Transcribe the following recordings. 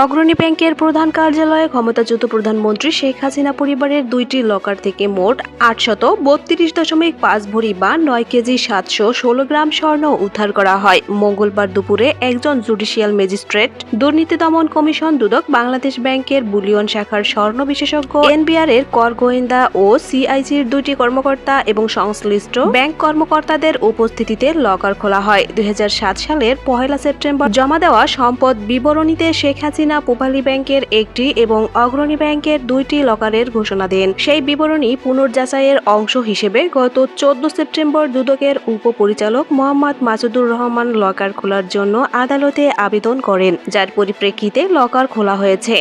অগ্রণী ব্যাংকের প্রধান কার্যালয়ে ক্ষমতাচ্যুত প্রধানমন্ত্রী শেখ হাসিনা পরিবারের 2টি লকার থেকে মোট 832.5 ভরি বা 9 কেজি 716 গ্রাম স্বর্ণ উদ্ধার করা হয়। মঙ্গলবার দুপুরে একজন জুডিশিয়াল ম্যাজিস্ট্রেট, দুর্নীতি দমন কমিশন দুদক, বাংলাদেশ ব্যাংকের বুলিয়ন শাখার স্বর্ণ বিশেষজ্ঞ, এনবিআর এর কর গোয়েন্দা ও সিআইজির 2টি কর্মকর্তা এবং সংশ্লিষ্ট ব্যাংক কর্মকর্তাদের উপস্থিতিতে লকার খোলা হয়। 2007 সালের 1 সেপ্টেম্বর জমা দেওয়া সম্পদ বিবরণীতে শেখ হাসিনা পূবালী ব্যাংকের একটি এবং অগ্রণী ব্যাংকের 2টি লকারের ঘোষণা দেন। সেই বিবরণী পুনর্যাচাইয়ের অংশ হিসেবে গত 14 সেপ্টেম্বর দুদকের উপপরিচালক মোহাম্মদ মাসুদুর রহমান লকার খোলার জন্য আদালতে আবেদন করেন, যার পরিপ্রেক্ষিতে লকার খোলা হয়েছে।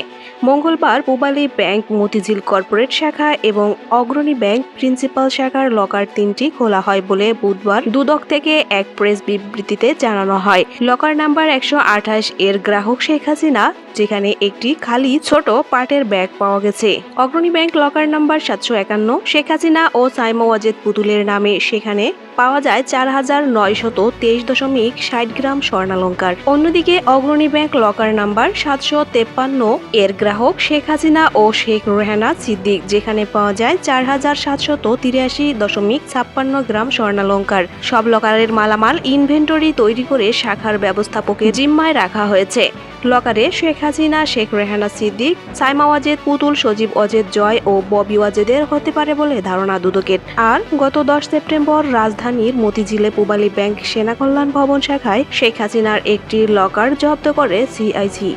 মঙ্গলবার পূবালী ব্যাংক মতিঝিল কর্পোরেট শাখা এবং অগ্রণী ব্যাংক প্রিন্সিপাল শাখার লকার 3টি খোলা হয় বলে বুধবার দুদক থেকে এক প্রেস বিবৃতিতে জানানো হয়। লকার নাম্বার 128 এর গ্রাহক শেখ হাসিনা, যেখানে একটি খালি ছোট পাটের ব্যাগ পাওয়া গেছে। Agrani bank locker number 751 Sheikh Hasina ও সাইমা ওয়াজেদ পুতুলের নামে, সেখানে পাওয়া যায় 4923.60 গ্রাম স্বর্ণালংকার। অন্যদিকে অগ্রণী ব্যাংক লকার নাম্বার 753 এর গ্রাহক শেখ হাসিনা ও শেখ রেহানা সিদ্দিক, যেখানে পাওয়া যায় 4783.56 গ্রাম স্বর্ণালংকার। সব লকারের মালামাল ইনভেন্টরি তৈরি করে শাখার ব্যবস্থাপকের জিম্মায় রাখা হয়েছে। লকারে শেখ হাসিনা, শেখ রেহানা সিদ্দিক, সাইমা ওয়াজেদ পুতুল, সজীব ওয়াজেদ জয় ও ববি ওয়াজেদের হতে পারে বলে ধারণা দুদকের। আর গত 10 সেপ্টেম্বর রাজধানীর মতিঝিলে পূবালী ব্যাংক সেনা কল্যাণ ভবন শাখায় শেখ হাসিনার একটি লকার জব্দ করে সিআইজি।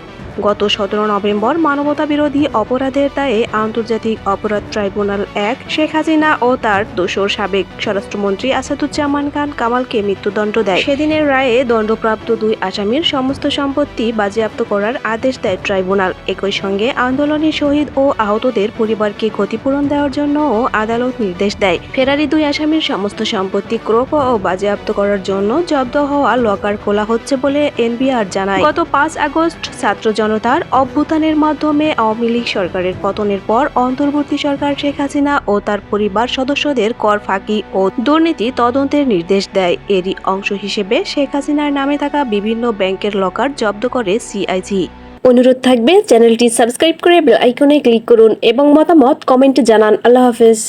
গত 17 নভেম্বর মানবতা বিরোধী অপরাধের দায়ে আন্তর্জাতিক অপরাধ ট্রাইব্যুনাল 1 শেখ হাসিনা ও তার দোসর সাবেক স্বরাষ্ট্রমন্ত্রী আসাদুজ্জামান খান কামালকে মৃত্যুদণ্ড দেয়। সেদিনের রায়ে দণ্ডপ্রাপ্ত 2 আসামির সমস্ত সম্পত্তি বাজেয়াপ্ত করার আদেশ দেয় ট্রাইব্যুনাল। একই সঙ্গে আন্দোলনে শহীদ ও আহতদের পরিবারকে ক্ষতিপূরণ দেওয়ার জন্যও আদালত নির্দেশ দেয়। ফেরারি 2 আসামির সমস্ত সম্পত্তি ক্রোক ও বাজেয়াপ্ত করার জন্য জব্দ হওয়া লকার খোলা হচ্ছে বলে এনবিআর জানায়। গত 5 আগস্ট ছাত্র জনতার অভ্যুত্থানের মাধ্যমে আওয়ামী লীগ সরকারের পতনের পর অন্তর্বর্তী সরকার শেখ হাসিনা ও তার পরিবার সদস্যদের কর ফাঁকি ও দুর্নীতি তদন্তের নির্দেশ দেয়। এরই অংশ হিসেবে শেখ হাসিনার নামে থাকা বিভিন্ন ব্যাংকের লকার জব্দ করে সিআইজি। অনুরোধ থাকবে চ্যানেলটি সাবস্ক্রাইব করে বেল আইকনে ক্লিক করুন এবং মতামত কমেন্টে জানান। আল্লাহ হাফেজ।